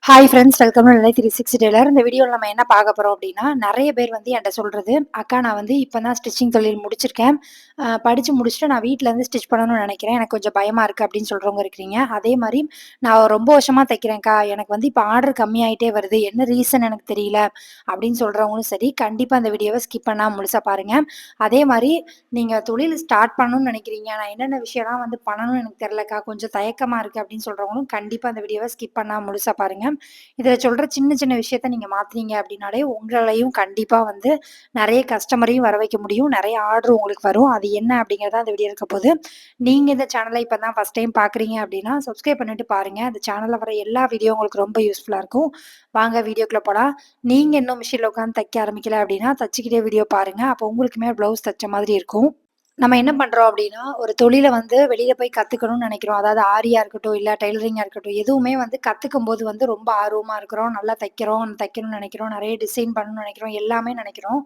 Hi friends, welcome to நிலை 360 Taylor. இந்த வீடியோவில் நம்ம என்ன பார்க்க போகிறோம் அப்படின்னா, நிறைய பேர் வந்து என்கிட்ட சொல்கிறது, அக்கா நான் வந்து இப்போ தான் ஸ்டிச்சிங் தொழில் முடிச்சிருக்கேன், படித்து முடிச்சுட்டு நான் வீட்டிலேருந்து ஸ்டிச் பண்ணணும்னு நினைக்கிறேன், எனக்கு கொஞ்சம் பயமாக இருக்குது அப்படின்னு சொல்கிறவங்க இருக்கிறீங்க. அதே மாதிரி நான் ரொம்ப வருஷமாக தைக்கிறேன்க்கா, எனக்கு வந்து இப்போ ஆர்டர் கம்மியாயிட்டே வருது, என்ன ரீசன் எனக்கு தெரியல அப்படின்னு சொல்கிறவங்களும் சரி, கண்டிப்பாக அந்த வீடியோவை ஸ்கிப் பண்ணாமல் முழுசாக பாருங்கள். அதே மாதிரி நீங்கள் தொழில் ஸ்டார்ட் பண்ணணும்னு நினைக்கிறீங்க, நான் என்னென்ன விஷயம்லாம் வந்து பண்ணணும்னு எனக்கு தெரிலக்கா, கொஞ்சம் தயக்கமாக இருக்குது அப்படின்னு சொல்கிறவங்களும் கண்டிப்பாக அந்த வீடியோவை ஸ்கிப் பண்ணாமல் முழுசாக பாருங்கள். இதில சொல்ற சின்ன சின்ன விஷயத்த நீங்க மாத்துனீங்க அப்படின்னாலே, உங்களையும் கண்டிப்பா வந்து நெறைய கஸ்டமரையும் வர வைக்க முடியும். நெறைய ஆர்டர் உங்களுக்கு வரும். அது என்ன அப்படிங்கிறது தான் இந்த வீடியோ இருக்க போது. நீங்க இந்த சேனல இப்ப தான் ஃபர்ஸ்ட் டைம் பார்க்குறீங்க அப்படின்னா, சப்ஸ்கிரைப் பண்ணிட்டு பாருங்க. அந்த சேனல்ல வர எல்லா வீடியோ உங்களுக்கு ரொம்ப யூஸ்ஃபுல்லா இருக்கும். வாங்க வீடியோக்குள்ள போலாம். நீங்க இன்னும் மிஷின்ல உட்காந்து தைக்க ஆரம்பிக்கல அப்படின்னா, தச்சுக்கிட்டே வீடியோ பாருங்க. அப்போ உங்களுக்குமே ப்ளவுஸ் தச்ச மாதிரி இருக்கும். நம்ம என்ன பண்றோம் அப்படின்னா, ஒரு தொழில வந்து வெளியில போய் கத்துக்கணும்னு நெனைக்கிறோம். அதாவது ஆரியா இருக்கட்டும், இல்ல டெய்லரிங்கா இருக்கட்டும், எதுவுமே வந்து கத்துக்கும்போது வந்து ரொம்ப ஆர்வமா இருக்கிறோம். நல்லா தைக்கணும்னு நெனைக்கிறோம். நெறைய டிசைன் பண்ணணும்னு நெனைக்கிறோம். எல்லாமே நெனைக்கிறோம்.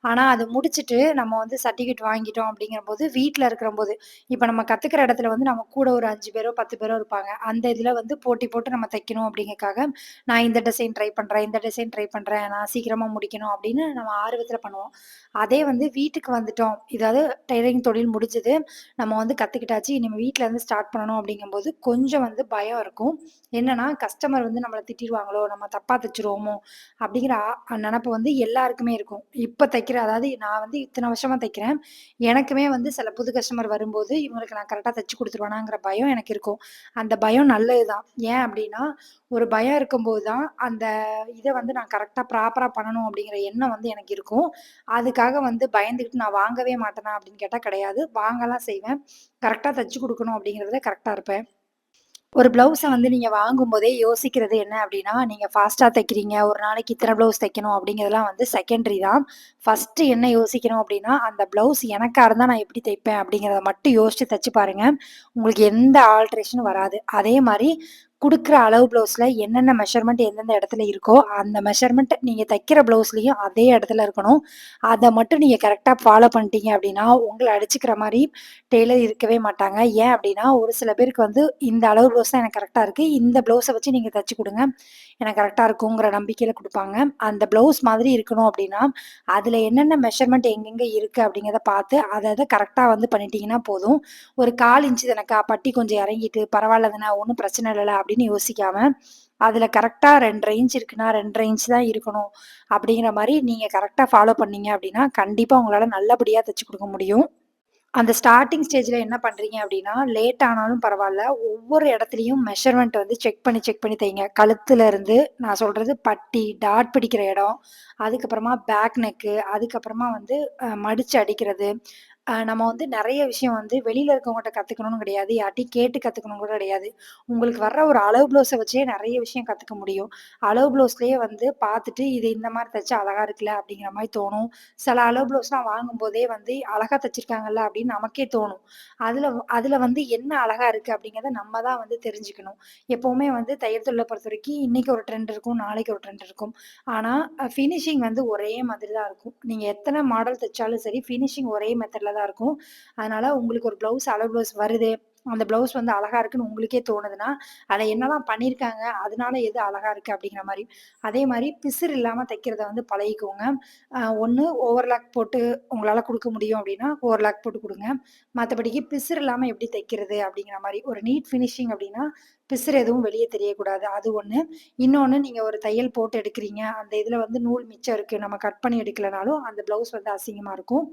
ஆனா, அது முடிச்சுட்டு நம்ம வந்து சர்டிஃபிகேட் வாங்கிட்டோம் அப்படிங்கிறபோது, வீட்ல இருக்கிறம்போது, இப்ப நம்ம கத்துக்கிற இடத்துல வந்து நம்ம கூட ஒரு 5 பேரோ, 10 பேரோ இருப்பாங்க. அந்த இதுல வந்து போட்டி போட்டு நம்ம தைக்கணும் அப்படிங்கறக்காக, நான் இந்த டிசைன் ட்ரை பண்றேன், இந்த டிசைன் ட்ரை பண்றேன், நான் சீக்கிரமா முடிக்கணும் அப்படின்னு நம்ம ஆர்வத்துல பண்ணுவோம். அதே வந்து வீட்டுக்கு வந்துட்டோம். இதாவது டெய்லரிங் தொழில் முடிஞ்சது. நம்ம வந்து கத்துக்கிட்டாச்சு. இனிமே வீட்ல இருந்து ஸ்டார்ட் பண்ணணும் அப்படிங்கும்போது, கொஞ்சம் வந்து பயம் இருக்கும். என்னன்னா, கஸ்டமர் வந்து நம்மள திட்டிருவாங்களோ! நம்ம தப்பா தச்சுருவோமோ! அப்படிங்கிற நெனப்பு வந்து எல்லாருக்குமே இருக்கும். இப்ப தைக்கிற அதாவது நான் வந்து இத்தன வருஷமா தைக்கிறேன். எனக்குமே வந்து சில புது கஸ்டமர் வரும்போது, இவங்களுக்கு நான் கரெக்ட்டா தச்சு குடுத்துருவேனாங்கிற பயம் எனக்கு இருக்கும். அந்த பயம் நல்லது தான். ஏன் அப்படின்னா, ஒரு பயம் இருக்கும்போது தான், அந்த இத வந்து நான் கரெக்ட்டா ப்ராப்பரா பண்ணணும் அப்படிங்கிற எண்ணம் வந்து எனக்கு இருக்கும். அதுக்காக வந்து பயந்துகிட்டு நான் வாங்கவே மாட்டேனா அப்படின்னு கேட்டா கிடையாது. வாங்கலாம் செய்வேன். கரெக்ட்டா தச்சு குடுக்கணும் அப்படிங்கிறதுல கரெக்ட்டா இருப்பேன். ஒரு ப்ளவுஸ வந்து நீங்க வாங்கும்போதே யோசிக்கிறது என்ன அப்டின்னா, நீங்க ஃபாஸ்ட்டா தைக்கிறீங்க, ஒரு நாளைக்கு இத்தன ப்ளவுஸ் தைக்கணும் அப்டிங்கிறதெல்லாம் வந்து செகண்டரி தான். ஃபர்ஸ்ட்டு என்ன யோசிக்கணும் அப்டின்னா, அந்த ப்ளவுஸ் எனக்கா இருந்தா நான் எப்படி தைப்பேன் அப்டிங்கிறத மட்டும் யோசிச்சு தச்சு பாருங்க. உங்களுக்கு எந்த ஆல்ட்ரேஷனும் வராது. அதே மாரி குடுக்குற அளவு ப்ளவுஸ்ல என்னென்ன மெஷர்மென்ட் எந்தெந்த இடத்துல இருக்கோ, அந்த மெஷர்மென்ட் நீங்க தைக்கிற ப்ளவுஸ்லயும் அதே இடத்துல இருக்கணும். அத மட்டும் நீங்க கரெக்ட்டா ஃபாலோ பண்ணிட்டீங்க அப்டின்னா, உங்கள அடிச்சுக்கிற மாரி டெய்லர் இருக்கவே மாட்டாங்க. ஏன் அப்டின்னா, ஒரு சில பேருக்கு வந்து இந்த அளவு ப்ளவுஸ் தான் எனக்கு கரெக்ட்டா இருக்கு. இந்த ப்ளவுஸ வச்சு நீங்க தச்சு குடுங்க. எனக்கு கரெக்ட்டா இருக்குங்கிற நம்பிக்கையில குடுப்பாங்க. அந்த ப்ளவுஸ் மாதிரி இருக்கணும் அப்டின்னா, அதுல என்னென்ன மெஷர்மென்ட் எங்கெங்க இருக்கு அப்டிங்கிறத பார்த்து, அத அத கரெக்ட்டா வந்து பண்ணிட்டீங்கன்னா போதும். ஒரு 1/4 இன்ச் தானக்கா, பட்டி கொஞ்சம் இறங்கிட்டு பரவால்ல தானே, ஒண்ணும் பிரச்சனை இல்லல அப்டின்னு யோசிக்காம, அதுல கரெக்ட்டா 2 1/2 இன்ச் இருக்குன்னா, 2 1/2 இன்ச் தான் இருக்கணும். அப்டிங்கிற மாரி நீங்க கரெக்ட்டா ஃபாலோ பண்ணீங்க அப்டின்னா, கண்டிப்பா உங்களால நல்லபடியா தச்சு குடுக்க முடியும். அந்த ஸ்டார்ட்டிங் ஸ்டேஜ்ல என்ன பண்றீங்க அப்டின்னா, லேட் ஆனாலும் பரவால்ல. ஒவ்வொரு இடத்துலயும் மெஷர்மென்ட் வந்து செக் பண்ணி தைங்க. கழுத்துல இருந்து நான் சொல்றது பட்டி, டாட் பிடிக்கிற இடம், அதுக்கப்புறமா பேக் நெக்கு, அதுக்கப்புறமா வந்து மடிச்சு அடிக்கிறது. நம்ம வந்து நெறைய விஷயம் வந்து வெளியில இருக்கவங்கட்ட கத்துக்கணும்னு கிடையாது. யார்ட்டயும் கேட்டு கத்துக்கணும் கூட கிடையாது. உங்களுக்கு வர்ற ஒரு அளவு ப்ளவுஸ வச்சே நெறைய விஷயம் கத்துக்க முடியும். அளவு ப்ளவுஸ்லயே வந்து பார்த்துட்டு, இது இந்த மாரி தச்சா அழகா இருக்குல்ல அப்டிங்கிற மாரி தோணும். சில அளவு ப்ளவுஸ்லாம் வாங்கும்போதே வந்து அழகா தச்சிருக்காங்கல்ல அப்படின்னு நமக்கே தோணும். அதுல வந்து என்ன அழகா இருக்கு அப்படிங்கிறத நம்ம தான் வந்து தெரிஞ்சுக்கணும். எப்பவுமே வந்து தையல் தொழில பொறுத்தவரைக்கும் இன்னைக்கு ஒரு ட்ரெண்ட் இருக்கும், நாளைக்கு ஒரு ட்ரெண்ட் இருக்கும். ஆனா ஃபினிஷிங் வந்து ஒரே மாதிரி தான் இருக்கும். நீங்க எத்தன மாடல் தச்சாலும் சரி, ஃபினிஷிங் ஒரே மெத்தட்ல தான் இருக்கும். அதனால உங்களுக்கு ஒரு ப்ளவுஸ் அளவு ப்ளவுஸ் வருது. அந்த ப்ளவுஸ் வந்து அழகா இருக்குன்னு உங்களுக்கே தோணுதுன்னா, அதுல என்னலாம் பண்ணியிருக்காங்க, அதனால எது அழகா இருக்கு அப்படிங்கிற மாரி. அதே மாரி பிசிறு இல்லாம தைக்கிறத வந்து பழகிக்கோங்க. ஒண்ணு ஓவர்லாக் போட்டு உங்களால குடுக்க முடியும் அப்டின்னா, ஓவர்லாக் போட்டு குடுங்க. மத்தபடிக்கு பிசிறு இல்லாம எப்படி தைக்கிறது அப்படிங்கிற மாரி ஒரு நீட் ஃபினிஷிங் அப்படின்னா, பிசிறு எதுவும் வெளிய தெரியக்கூடாது. அது ஒண்ணு. இன்னொன்னு நீங்க ஒரு தையல் போட்டு எடுக்கிறீங்க. அந்த இதுல வந்து நூல் மிச்சம் இருக்கு. நம்ம கட் பண்ணி எடுக்கலனாலும் அந்த ப்ளவுஸ் வந்து அசிங்கமா இருக்கும்.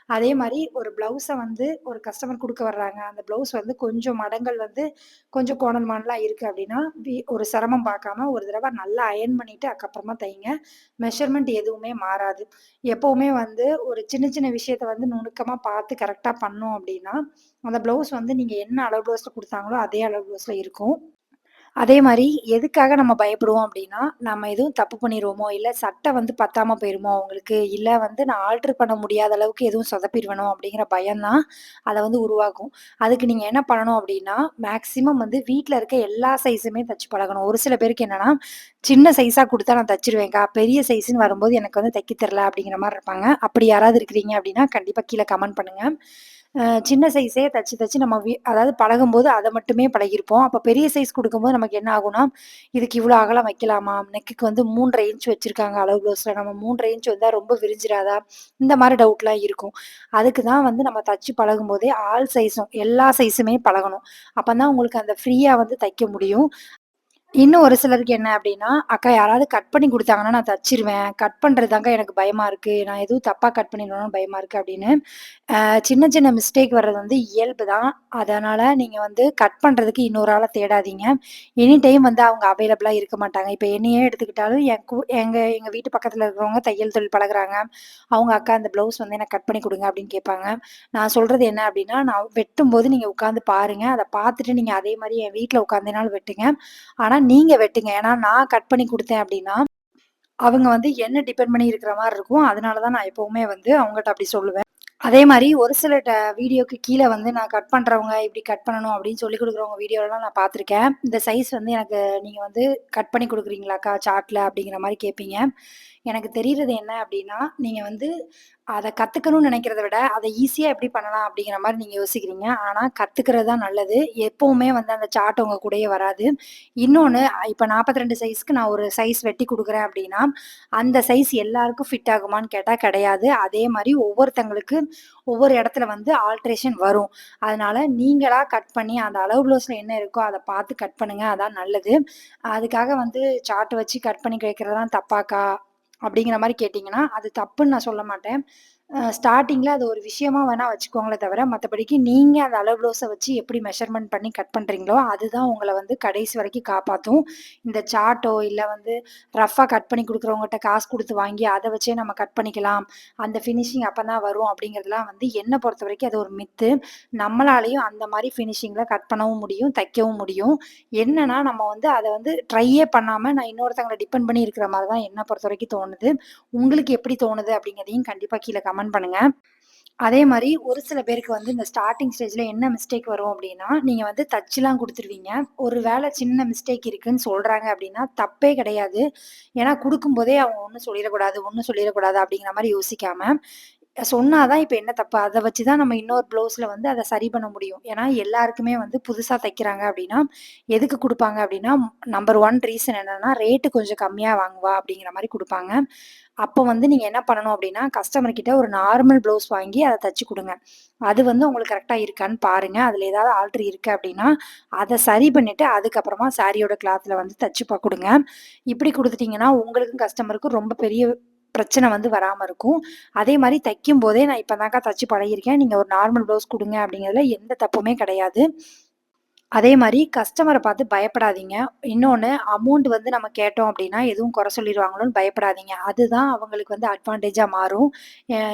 அதே மாரி ஒரு ப்ளவுஸ வந்து ஒரு கஸ்டமர் குடுக்க வர்றாங்க. அந்த ப்ளவுஸ் வந்து கொஞ்சம் மடங்கள் வந்து கொஞ்சம் கோணல் மானலா இருக்கு அப்டின்னா, ஒரு சிரமம் பார்க்காம ஒரு தடவ நல்லா அயர்ன் பண்ணிட்டு அதுக்கப்புறமா தைங்க. மெஷர்மென்ட் எதுவுமே மாறாது. எப்பவுமே வந்து ஒரு சின்ன சின்ன விஷயத்த வந்து நுணுக்கமா பார்த்து கரெக்ட்டா பண்ணோம் அப்டின்னா, அந்த ப்ளவுஸ் வந்து நீங்க என்ன அளவு ப்ளவுஸ்ல குடுத்தாங்களோ, அதே அளவு ப்ளவுஸ்ல இருக்கும். அதே மாரி எதுக்காக நம்ம பயப்படுவோம் அப்டின்னா, நம்ம எதுவும் தப்பு பண்ணிருவோமோ, இல்ல சட்டை வந்து பத்தாம போயிருமோ அவங்களுக்கு, இல்ல வந்து நான் ஆல்டர் பண்ண முடியாத அளவுக்கு எதுவும் சொதப்பிருவேனோ அப்டிங்கிற பயம் தான் அத வந்து உருவாக்கும். அதுக்கு நீங்க என்ன பண்ணணும் அப்டின்னா, மேக்ஸிமம் வந்து வீட்ல இருக்க எல்லா சைஸுமே தச்சு பழகணும். ஒரு சில பேருக்கு என்னன்னா, சின்ன சைஸா குடுத்தா நான் தச்சுருவேன்க்கா, பெரிய சைஸ்ன்னு வரும்போது எனக்கு வந்து தைக்க தெர்ல அப்டிங்கிற மாரி இருப்பாங்க. அப்படி யாராவது இருக்கிறீங்க அப்டின்னா, கண்டிப்பா கீழ கமெண்ட் பண்ணுங்க. சின்ன சைஸே தச்சு தச்சு நம்ம அதாவது பழகும்போது அத மட்டுமே பழகியிருப்போம். அப்ப பெரிய சைஸ் குடுக்கும்போது நமக்கு என்ன ஆகும்னா, இதுக்கு இவ்வளோ அகலம் வைக்கலாமா? நெக்குக்கு வந்து 3 1/2 இன்ச் வச்சிருக்காங்க அளவு ப்ளவுஸ்ல. நம்ம 3 1/2 இன்ச் வந்தா ரொம்ப விரிஞ்சிராதா? இந்த மாரி டவுட்லாம் இருக்கும். அதுக்கு தான் வந்து நம்ம தச்சு பழகும்போதே ஆல் சைஸும் எல்லா சைஸுமே பழகணும். அப்பதான் உங்களுக்கு அந்த ஃப்ரீயா வந்து தைக்க முடியும். இன்னும் ஒரு சிலருக்கு என்ன அப்டின்னா, "அக்கா யாராவது கட் பண்ணி குடுத்தாங்கன்னா நான் தச்சுருவேன். கட் பண்றது தாங்க எனக்கு பயமா இருக்கு. நான் எதுவும் தப்பா கட் பண்ணிருவேனோன்னு பயமா இருக்கு" அப்டின்னு. சின்ன சின்ன மிஸ்டேக் வர்றது வந்து இயல்பு தான். அதனால நீங்க வந்து கட் பண்றதுக்கு இன்னொரு ஆள தேடாதீங்க. எனி டைம் வந்து அவங்க அவைலபிளா இருக்க மாட்டாங்க. இப்ப என்னையே எடுத்துக்கிட்டாலும் எங்க எங்க வீட்டு பக்கத்துல இருக்கிறவங்க தையல் தொழில் பழகுறாங்க. அவங்க "அக்கா இந்த ப்ளவுஸ் வந்து எனக்கு கட் பண்ணி குடுங்க" அப்படின்னு கேட்பாங்க. நான் சொல்றது என்ன அப்படின்னா, நான் வெட்டும்போது நீங்க உட்காந்து பாருங்க. அத பார்த்துட்டு நீங்க அதே மாரி என் வீட்ல உட்காந்தேனாலும் வெட்டுங்க. ஆனா நீங்க வெட்டுங்க. ஏன்னா நான் கட் பண்ணி குடுத்தேன் அப்படின்னா, அவங்க வந்து என்ன டிபெண்ட் பண்ணி இருக்கிற மாரி இருக்கும். அதனால தான் நான் எப்பவுமே வந்து அவங்கட்ட அப்படி சொல்லுவேன். அதே மாரி ஒரு சில வீடியோக்கு கீழ வந்து நான் கட் பண்றவங்க, இப்படி கட் பண்ணணும் அப்படின்னு சொல்லிக் குடுக்குறவங்க வீடியோலாம் நான் பார்த்துருக்கேன். இந்த சைஸ் வந்து எனக்கு நீங்க வந்து கட் பண்ணி குடுக்குறீங்களாக்கா சார்ட்ல அப்படிங்கிற மாரி கேட்பீங்க. எனக்கு தெரியறது என்ன அப்படின்னா, நீங்க வந்து அத கத்துக்கணும்னு நெனைக்கிறத விட, அத ஈஸியா எப்படி பண்ணலாம் அப்படிங்கிற மாரி நீங்க யோசிக்கிறீங்க. ஆனா கத்துக்கிறது தான் நல்லது. எப்பவுமே வந்து அந்த சார்ட் உங்க கூடயே வராது. இன்னொன்னு இப்ப 42 சைஸ்க்கு நான் ஒரு சைஸ் வெட்டி குடுக்குறேன் அப்படின்னா, அந்த சைஸ் எல்லாருக்கும் ஃபிட் ஆகுமான்னு கேட்டா கிடையாது. அதே மாரி ஒவ்வொருத்தங்களுக்கு ஒவ்வொரு இடத்துல வந்து ஆல்ட்ரேஷன் வரும். அதனால நீங்களா கட் பண்ணி அந்த அளவு ப்ளவுஸ்ல என்ன இருக்கோ அத பார்த்து கட் பண்ணுங்க. அதான் நல்லது. அதுக்காக வந்து சார்ட் வச்சு கட் பண்ணி வைக்கிறதெல்லாம் தப்பாக்கா? அப்படிங்கிற மாரி கேட்டீங்கன்னா, அது தப்புன்னு நான் சொல்ல மாட்டேன். ஸ்டார்ட்டிங்ல அது ஒரு விஷயமா வேணா வச்சுக்கோங்களே தவிர, மத்தபடிக்கு நீங்க அந்த அளவு ப்ளவுஸ வச்சு எப்படி மெஷர்மென்ட் பண்ணி கட் பண்றீங்களோ, அதுதான் உங்கள வந்து கடைசி வரைக்கும் காப்பாத்தும். இந்த சார்ட்டோ, இல்ல வந்து ரஃப்பா கட் பண்ணி குடுக்குறவங்கட்ட காசு குடுத்து வாங்கி, அத வச்சே நம்ம கட் பண்ணிக்கலாம். அந்த ஃபினிஷிங் அப்பதான் வரும் அப்படிங்கிறதுலாம் வந்து என்ன பொறுத்தவரைக்கும் அது ஒரு மித்து. நம்மளாலயும் அந்த மாரி ஃபினிஷிங்ல கட் பண்ணவும் முடியும், தைக்கவும் முடியும். என்னன்னா, நம்ம வந்து அத வந்து ட்ரையே பண்ணாம, நான் இன்னொருத்தங்கள டிபெண்ட் பண்ணி இருக்கிற மாரி தான் என்ன பொறுத்தவரைக்கும் தோணுது. உங்களுக்கு எப்படி தோணுது அப்படிங்கிறதையும் கண்டிப்பா கீழ கமெண்ட் பண்ணுங்க. அதே மாரி ஒரு சில பேருக்கு வந்து இந்த ஸ்டார்ட்டிங் ஸ்டேஜ்ல என்ன மிஸ்டேக் வரும் அப்டின்னா, நீங்க வந்து தச்சுலாம் குடுத்துருவீங்க. ஒரு வேள சின்ன மிஸ்டேக் இருக்குன்னு சொல்றாங்க அப்டின்னா, தப்பே கிடையாது. ஏன்னா குடுக்கும்போதே அவங்க ஒண்ணும் சொல்லிறக்கூடாது அப்டிங்கிற மாரி யோசிக்காம, சொன்னா தான் இப்ப என்ன தப்பு? அத வச்சு தான் நம்ம இன்னொரு ப்ளவுஸ்ல வந்து அத சரி பண்ண முடியும். ஏன்னா எல்லாருக்குமே வந்து புதுசா தைக்கிறாங்க அப்டின்னா, எதுக்கு குடுப்பாங்க அப்டின்னா, நம்பர் 1 ரீசன் என்னன்னா, ரேட்டு கொஞ்சம் கம்மியா வாங்குவா அப்டிங்கிற மாரி குடுப்பாங்க. அப்போ வந்து நீங்க என்ன பண்ணணும் அப்டின்னா, கஸ்டமர் கிட்ட ஒரு நார்மல் ப்ளவுஸ் வாங்கி அத தச்சு குடுங்க. அது வந்து உங்களுக்கு கரெக்ட்டா இருக்கான்னு பாருங்க. அதுல ஏதாவது ஆல்டர் இருக்கு அப்டின்னா, அத சரி பண்ணிட்டு அதுக்கப்புறமா சாரியோட கிளாத்ல வந்து தச்சு குடுங்க. இப்டி குடுத்துட்டீங்கன்னா, உங்களுக்கும் கஸ்டமருக்கும் ரொம்ப பெரிய பிரச்சனை வந்து வராம இருக்கும். அதே மாரி தைக்கும்போதே நான் இப்ப தான்க்கா தச்சு பழகியிருக்கேன். நீங்க ஒரு நார்மல் ப்ளவுஸ் குடுங்க அப்டிங்கிறதுல எந்த தப்புமே கிடையாது. அதே மாரி கஸ்டமர பார்த்து பயப்படாதீங்க. இன்னொன்னு அமௌண்ட் வந்து நம்ம கேட்டோம் அப்டின்னா, எதுவும் குறை சொல்லிருவாங்களோன்னு பயப்படாதீங்க. அதுதான் அவங்களுக்கு வந்து அட்வான்டேஜா மாறும்.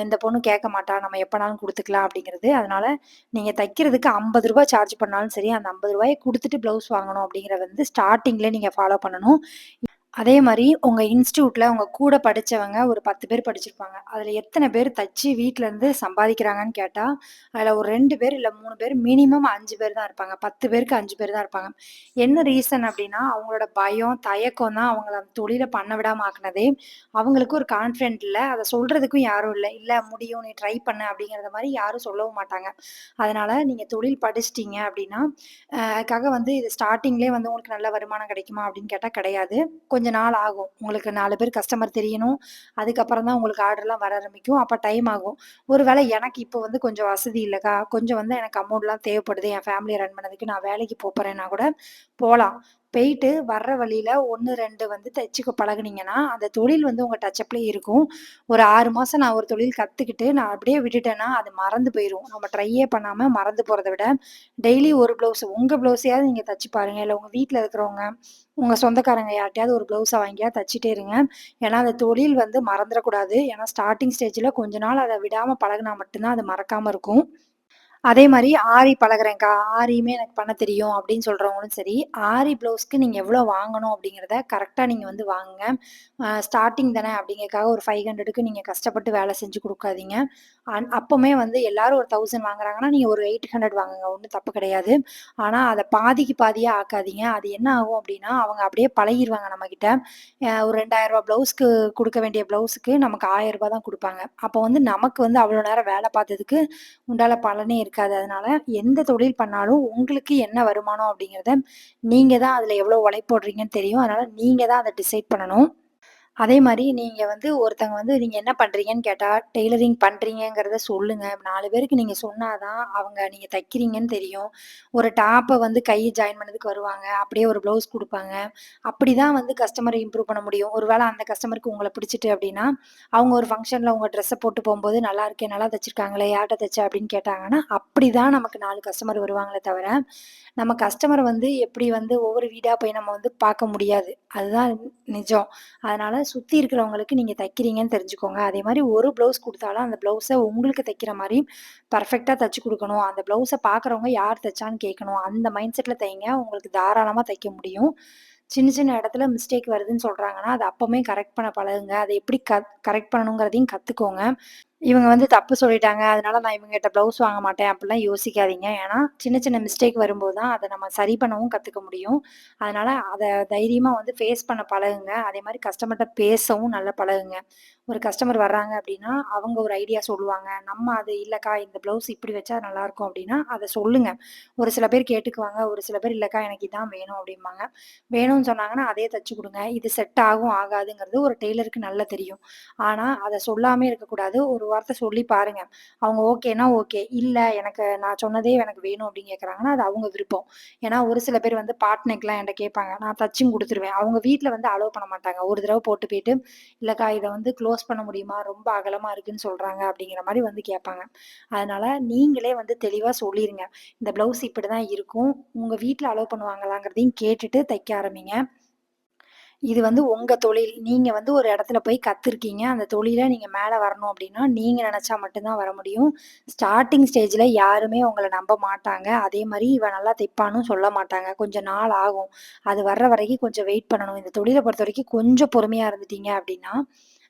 இந்த பொண்ணு கேட்க மாட்டா, நம்ம எப்பனாலும் குடுத்துக்கலாம் அப்டிங்கிறது. அதனால நீங்க தைக்கிறதுக்கு ரூ. 50 சார்ஜ் பண்ணாலும் சரி, அந்த ரூ. 50 குடுத்துட்டு ப்ளவுஸ் வாங்கணும் அப்டிங்கிறத வந்து ஸ்டார்ட்டிங்ல நீங்க ஃபாலோ பண்ணணும். அதே மாரி உங்க இன்ஸ்டிடியூட்ல உங்க கூட படிச்சவங்க ஒரு 10 பேர் படிச்சிருப்பாங்க. அதுல எத்தன பேர் தச்சு வீட்ல இருந்து சம்பாதிக்கிறாங்கன்னு கேட்டா, அதுல ஒரு 2 பேர் இல்ல 3 பேர் மினிமம் 5 பேர் தான் இருப்பாங்க. 10 பேருக்கு 5 பேர் தான் இருப்பாங்க. என்ன ரீசன் அப்டின்னா, அவங்களோட பயம், தயக்கம் தான் அவங்கள அந்த தொழில பண்ண விடாம ஆக்குனதே. அவங்களுக்கு ஒரு கான்ஃபிடென்ட் இல்ல. அத சொல்றதுக்கும் யாரும் இல்ல. "இல்ல முடியும். நீ ட்ரை பண்ணு" அப்படிங்கிறத மாரி யாரும் சொல்லவும் மாட்டாங்க. அதனால நீங்க தொழில் படிச்சிட்டீங்க அப்டின்னா, அதுக்காக வந்து இது ஸ்டார்ட்டிங்லயே வந்து உங்களுக்கு நல்ல வருமானம் கிடைக்குமா அப்படின்னு கேட்டா கிடையாது. கொஞ்ச நாள் ஆகும். உங்களுக்கு 4 பேர் கஸ்டமர் தெரியணும். அதுக்கப்புறம் தான் உங்களுக்கு ஆர்டர்லாம் வர ஆரம்பிக்கும். அப்ப டைம் ஆகும். ஒரு வேளை எனக்கு இப்போ வந்து கொஞ்சம் வசதி இல்லக்கா, கொஞ்சம் வந்து எனக்கு அமௌண்ட்லாம் தேவைப்படுது. என் ஃபேமிலிய ரன் பண்ணதுக்கு நான் வேலைக்கு போறேன்னா கூட போலாம். போயிட்டு வர்ற வழியில 1, 2 வந்து தச்சுக்க பழகுனீங்கன்னா, அந்த தொழில் வந்து உங்க டச்சப்லயே இருக்கும். ஒரு 6 மாசம் நான் ஒரு தொழில் கத்துக்கிட்டு, நான் அப்படியே விட்டுட்டேன்னா, அது மறந்து போயிரும். நம்ம ட்ரையே பண்ணாம மறந்து போறத விட, டெய்லி ஒரு ப்ளவுஸ் உங்க ப்ளவுஸையாவது நீங்க தச்சு பாருங்க. இல்ல உங்க வீட்ல இருக்கிறவங்க, உங்க சொந்தக்காரங்க யார்ட்டயாவது ஒரு ப்ளவுஸ வாங்கியாவது தச்சுட்டே இருங்க. ஏன்னா, அந்த தொழில் வந்து மறந்துறக்கூடாது. ஏன்னா, ஸ்டார்ட்டிங் ஸ்டேஜ்ல கொஞ்ச நாள் அத விடாம பழகுனா மட்டும் தான் அது மறக்காம இருக்கும். அதே மாரி ஆரி பழகுறேன்க்கா, ஆரியுமே எனக்கு பண்ண தெரியும் அப்படின்னு சொல்றவங்களும் சரி, ஆரி ப்ளவுஸ்க்கு நீங்க எவ்வளோ வாங்கணும் அப்படிங்கிறத கரெக்ட்டா நீங்க வந்து வாங்குங்க. ஸ்டார்ட்டிங் தானே அப்படிங்கிறதுக்காக ஒரு 500க்கு நீங்க கஷ்டப்பட்டு வேலை செஞ்சு குடுக்காதீங்க. அப்பவுமே வந்து எல்லாரும் ஒரு 1000 வாங்குறாங்கன்னா, நீங்க ஒரு 800 வாங்குங்க. ஒண்ணும் தப்பு கிடையாது. ஆனா, அத பாதிக்கு பாதியா ஆக்காதீங்க. அது என்ன ஆகும் அப்படின்னா, அவங்க அப்படியே பழகிருவாங்க நம்மகிட்ட. ஒரு ரூ. 2000 ப்ளவுஸ்க்கு குடுக்க வேண்டிய ப்ளவுஸுக்கு நமக்கு ரூ. 1000 தான் குடுப்பாங்க. அப்போ வந்து நமக்கு வந்து அவ்வளோ நேரம் வேலை பார்த்ததுக்கு உண்டான பலனே இருக்காது. அதனால எந்த தொழில் பண்ணாலும் உங்களுக்கு என்ன வருமானம் அப்படிங்கிறத நீங்க தான் அதில எவ்வளோ உழைப்பு போடுறீங்கன்னு தெரியும். அதனால நீங்க தான் அத டிசைட் பண்ணணும். அதே மாரி நீங்க வந்து ஒருத்தங்க வந்து நீங்க என்ன பண்றீங்கன்னு கேட்டா, டெய்லரிங் பண்றீங்கங்கிறத சொல்லுங்க. 4 பேருக்கு நீங்க சொன்னா தான் அவங்க நீங்க தைக்கிறீங்கன்னு தெரியும். ஒரு டாப்ப வந்து கை ஜாயின் பண்ணதுக்கு வருவாங்க. அப்படியே ஒரு ப்ளவுஸ் குடுப்பாங்க. அப்படிதான் வந்து கஸ்டமர இம்ப்ரூவ் பண்ண முடியும். ஒரு வேள அந்த கஸ்டமருக்கு உங்கள பிடிச்சிட்டு அப்படின்னா, அவங்க ஒரு ஃபங்ஷன்ல உங்க ட்ரெஸ்ஸ போட்டு போம்போது, "நல்லா இருக்கே, நல்லா தச்சிருக்காங்களே, யார்ட்ட தச்ச?" அப்படின்னு கேட்டாங்கன்னா, அப்படிதான் நமக்கு 4 கஸ்டமர் வருவாங்களே தவிர, நம்ம கஸ்டமர வந்து எப்படி வந்து ஒவ்வொரு வீடா போய் நம்ம வந்து பார்க்க முடியாது. அதுதான் நிஜம். அதனால சுத்தி இருக்கிறவங்களுக்கு நீங்க தைக்கிறீங்கன்னு தெரிஞ்சுக்கோங்க. அதே மாரி ஒரு ப்ளவுஸ் குடுத்தாலும், அந்த ப்ளவுஸ உங்களுக்கு தைக்கிற மாரி பெர்ஃபெக்ட்டா தச்சு குடுக்கணும். அந்த ப்ளவுஸ பார்க்குறவங்க யார் தச்சான்னு கேட்கணும். அந்த மைண்ட் செட்ல தைங்க. உங்களுக்கு தாராளமா தைக்க முடியும். சின்ன சின்ன இடத்துல மிஸ்டேக் வருதுன்னு சொல்றாங்கன்னா, அத அப்பமே கரெக்ட் பண்ண பழகுங்க. அத எப்படி கரெக்ட் பண்ணணுங்கிறதையும் கத்துக்கோங்க. இவங்க வந்து தப்பு சொல்லிட்டாங்க. அதனால நான் இவங்ககிட்ட ப்ளவுஸ் வாங்க மாட்டேன் அப்டிலாம் யோசிக்காதீங்க. ஏன்னா, சின்ன சின்ன மிஸ்டேக் வரும்போது தான் அத நம்ம சரி பண்ணவும் கத்துக்க முடியும். அதனால அத தைரியமா வந்து ஃபேஸ் பண்ண பழகுங்க. அதேமாரி கஸ்டமர்ட்ட பேசவும் நல்லா பழகுங்க. ஒரு கஸ்டமர் வர்றாங்க அப்டின்னா, அவங்க ஒரு ஐடியா சொல்லுவாங்க. நம்ம அது இல்லக்கா இந்த ப்ளவுஸ் இப்டி வச்சா நல்லாருக்கும் அப்டின்னா, அத சொல்லுங்க. ஒரு சில பேர் கேட்டுக்குவாங்க. ஒரு சில பேர் இல்லக்கா எனக்கு இதான் வேணும் அப்டிம்பாங்க. வேணும்னு சொன்னாங்கன்னா, அதே தச்சு குடுங்க. இது செட் ஆகும், ஆகாதுங்கிறது ஒரு டெய்லருக்கு நல்லா தெரியும். ஆனா, அத சொல்லாமயே இருக்கக்கூடாது. ஒரு வார்த்தை சொல்லி பாருங்க. அவங்க ஓகேன்னா ஓகே. இல்ல எனக்கு நான் சொன்னதே எனக்கு வேணும் அப்படின்னு கேட்கறாங்கன்னா, அது அவங்க விருப்பம். ஏன்னா ஒரு சில பேர் வந்து பாட் நெக்லாம் என்ட்ட கேட்பாங்க. நான் தச்சும் குடுத்துருவேன். அவங்க வீட்ல வந்து அலோவ் பண்ண மாட்டாங்க. ஒரு தடவ போட்டு போயிட்டு, "இல்லக்கா இத வந்து க்ளோஸ் பண்ண முடியுமா? ரொம்ப அகலமா இருக்குன்னு சொல்றாங்க." அப்படிங்கிற மாரி வந்து கேட்பாங்க. அதனால நீங்களே வந்து தெளிவா சொல்லிருங்க. இந்த ப்ளவுஸ் இப்படிதான் இருக்கும். உங்க வீட்ல அலோவ் பண்ணுவாங்களாங்கிறதையும் கேட்டுட்டு தைக்க ஆரம்பிங்க. இது வந்து உங்க தொழில். நீங்க வந்து ஒரு இடத்துல போய் கத்துருக்கீங்க. அந்த தொழில நீங்க மேல வரணும் அப்டின்னா, நீங்க நெனச்சா மட்டும் தான் வர முடியும். ஸ்டார்ட்டிங் ஸ்டேஜ்ல யாருமே உங்கள நம்ப மாட்டாங்க. அதே மாரி இவன் நல்லா தைப்பான்னும் சொல்ல மாட்டாங்க. கொஞ்சம் நாள் ஆகும். அது வர்ற வரைக்கும் கொஞ்சம் வெயிட் பண்ணணும். இந்த தொழில பொறுத்தவரைக்கும் கொஞ்சம் பொறுமையா இருந்துட்டீங்க அப்டின்னா,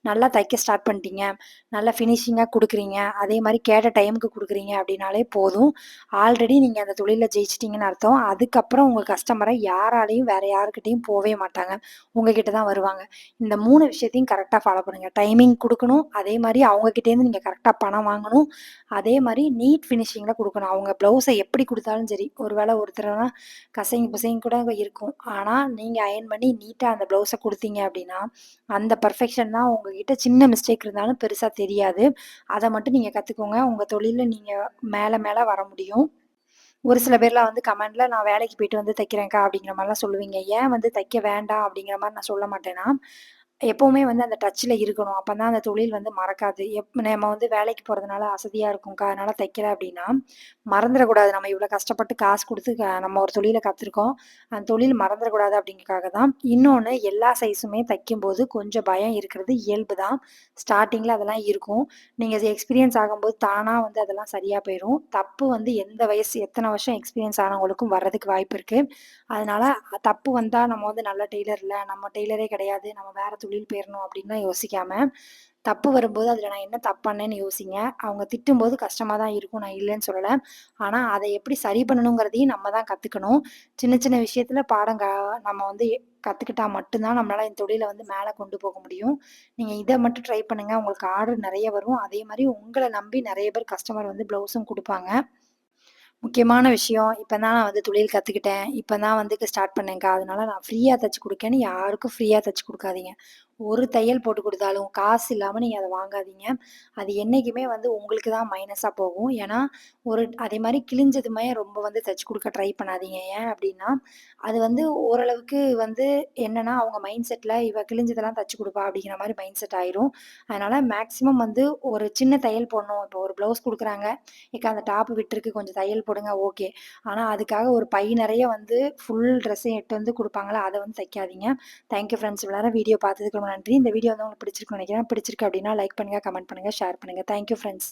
நல்லா தைக்க ஸ்டார்ட் பண்ணிட்டீங்க. நல்லா ஃபினிஷிங்கா குடுக்குறீங்க. அதே மாரி கேட்ட டைமுக்கு குடுக்குறீங்க அப்டின்னாலே போதும். ஆல்ரெடி நீங்க அந்த தொழில்ல ஜெயிச்சிட்டீங்கன்னு அர்த்தம். அதுக்கப்புறம் உங்க கஸ்டமர யாராலயும் வேற யார்கிட்டயும் போவே மாட்டாங்க. உங்ககிட்ட தான் வருவாங்க. இந்த 3 விஷயத்தையும் கரெக்ட்டா ஃபாலோ பண்ணுங்க. டைமிங் குடுக்கணும். அதே மாரி அவங்க கிட்டேருந்து நீங்க கரெக்ட்டா பணம் வாங்கணும். அதே மாரி நீட் ஃபினிஷிங்ல குடுக்கணும். அவங்க ப்ளவுஸ எப்படி குடுத்தாலும் சரி, ஒரு வேள ஒருத்தர்னா கசங்கி புசங்கி கூட இருக்கும். ஆனா, நீங்க அயர்ன் பண்ணி நீட்டா அந்த ப்ளவுஸ குடுத்தீங்க அப்படின்னா, அந்த பெர்ஃபெக்ஷன் தான் உங்ககிட்ட சின்ன மிஸ்டேக் இருந்தாலும் பெருசா தெரியாது. அத மட்டும் நீங்க கத்துக்கோங்க. உங்க தொழில்ல நீங்க மேல மேல வர முடியும். ஒரு சில பேர்லாம் வந்து கமெண்ட்ல நான் வேலைக்கு போயிட்டு வந்து தைக்கிறேன்க்கா அப்படிங்கிற மாரிலாம் சொல்லுவீங்க. ஏன் வந்து தைக்க வேண்டாம் அப்படிங்கிற மாரி நான் சொல்ல மாட்டேன்னா, எப்பவுமே வந்து அந்த டச்ல இருக்கணும். அப்பதான் அந்த தொழில் வந்து மறக்காது. நம்ம வந்து வேலைக்கு போறதுனால அசதியா இருக்கும்க்கா, அதனால தைக்கல அப்படின்னா, மறந்துறக்கூடாது. நம்ம இவ்வளோ கஷ்டப்பட்டு காசு குடுத்து நம்ம ஒரு தொழில கத்துருக்கோம். அந்த தொழில் மறந்துறக்கூடாது அப்படிங்கிறதுக்காக தான். இன்னொன்னு எல்லா சைஸுமே தைக்கும்போது கொஞ்சம் பயம் இருக்கிறது இயல்பு தான். ஸ்டார்ட்டிங்ல அதெல்லாம் இருக்கும். நீங்க எக்ஸ்பீரியன்ஸ் ஆகும்போது தானா வந்து அதெல்லாம் சரியா போயிரும். தப்பு வந்து எந்த வயசு எத்தன வருஷம் எக்ஸ்பீரியன்ஸ் ஆனவங்களுக்கும் வர்றதுக்கு வாய்ப்பு இருக்கு. அதனால தப்பு வந்தா நம்ம வந்து நல்ல டெய்லர் இல்ல, நம்ம டெய்லரே கிடையாது, நம்ம வேற தொழில் போயிரணும் அப்டின்லாம் யோசிக்காம, தப்பு வரும்போது அதில நான் என்ன தப்பு பண்ணேன்னு யோசிங்க. அவங்க திட்டும்போது கஷ்டமா தான் இருக்கும். நான் இல்லன்னு சொல்லல. ஆனா, அத எப்படி சரி பண்ணணுங்கிறதையும் நம்ம தான் கத்துக்கணும். சின்ன சின்ன விஷயத்துல பாடம் நம்ம வந்து கத்துக்கிட்டா மட்டும் தான் நம்மளால இந்த தொழில வந்து மேல கொண்டு போக முடியும். நீங்க இத மட்டும் ட்ரை பண்ணுங்க. உங்களுக்கு ஆர்டர் நெறைய வரும். அதே மாரி உங்கள நம்பி நெறைய பேர் கஸ்டமர் வந்து ப்ளவுஸும் குடுப்பாங்க. முக்கியமான விஷயம், இப்ப தான் நான் வந்து தொழில் கத்துக்கிட்டேன். இப்ப தான் வந்து ஸ்டார்ட் பண்ணேன்க்கா. அதனால நான் ஃப்ரீயா தச்சு குடுக்கேன்னு யாருக்கும் ஃப்ரீயா தச்சு குடுக்காதீங்க. ஒரு தையல் போட்டு குடுத்தாலும், காசு இல்லாம நீங்க அத வாங்காதீங்க. அது என்னைக்குமே வந்து உங்களுக்கு தான் மைனஸா போகும். ஏன்னா, அதே மாரி கிழிஞ்சதுமே ரொம்ப வந்து தச்சு குடுக்க ட்ரை பண்ணாதீங்க. ஏன் அப்டின்னா, அது வந்து ஓரளவுக்கு வந்து என்னன்னா, அவங்க மைண்ட் செட்ல இவ கிழிஞ்சதெல்லாம் தச்சு குடுப்பா அப்டிங்கிற மாரி மைண்ட் செட் ஆயிரும். அதனால மேக்ஸிமம் வந்து ஒரு சின்ன தையல் போடணும். இப்போ ஒரு ப்ளவுஸ் குடுக்குறாங்க. "ஏக்கா அந்த டாப் விட்டுருக்கு கொஞ்சம் தையல் போடுங்க." ஓகே. ஆனா, அதுக்காக ஒரு பை நெறைய வந்து ஃபுல் ட்ரெஸ்ஸையும் எட்டு வந்து குடுப்பாங்கல்ல, அத வந்து தைக்காதீங்க. Thank you friends. இவ்வளோ நேரம் வீடியோ பார்த்ததுக்கு ரொம்ப நன்றி. இந்த வீடியோ வந்து உங்களுக்கு பிடிச்சிருக்கும்னு நெனைக்கிறேன். பிடிச்சிருக்கு அப்டின்னா லைக் பண்ணுங்க, கமெண்ட் பண்ணுங்க, ஷேர் பண்ணுங்க. Thank you friends.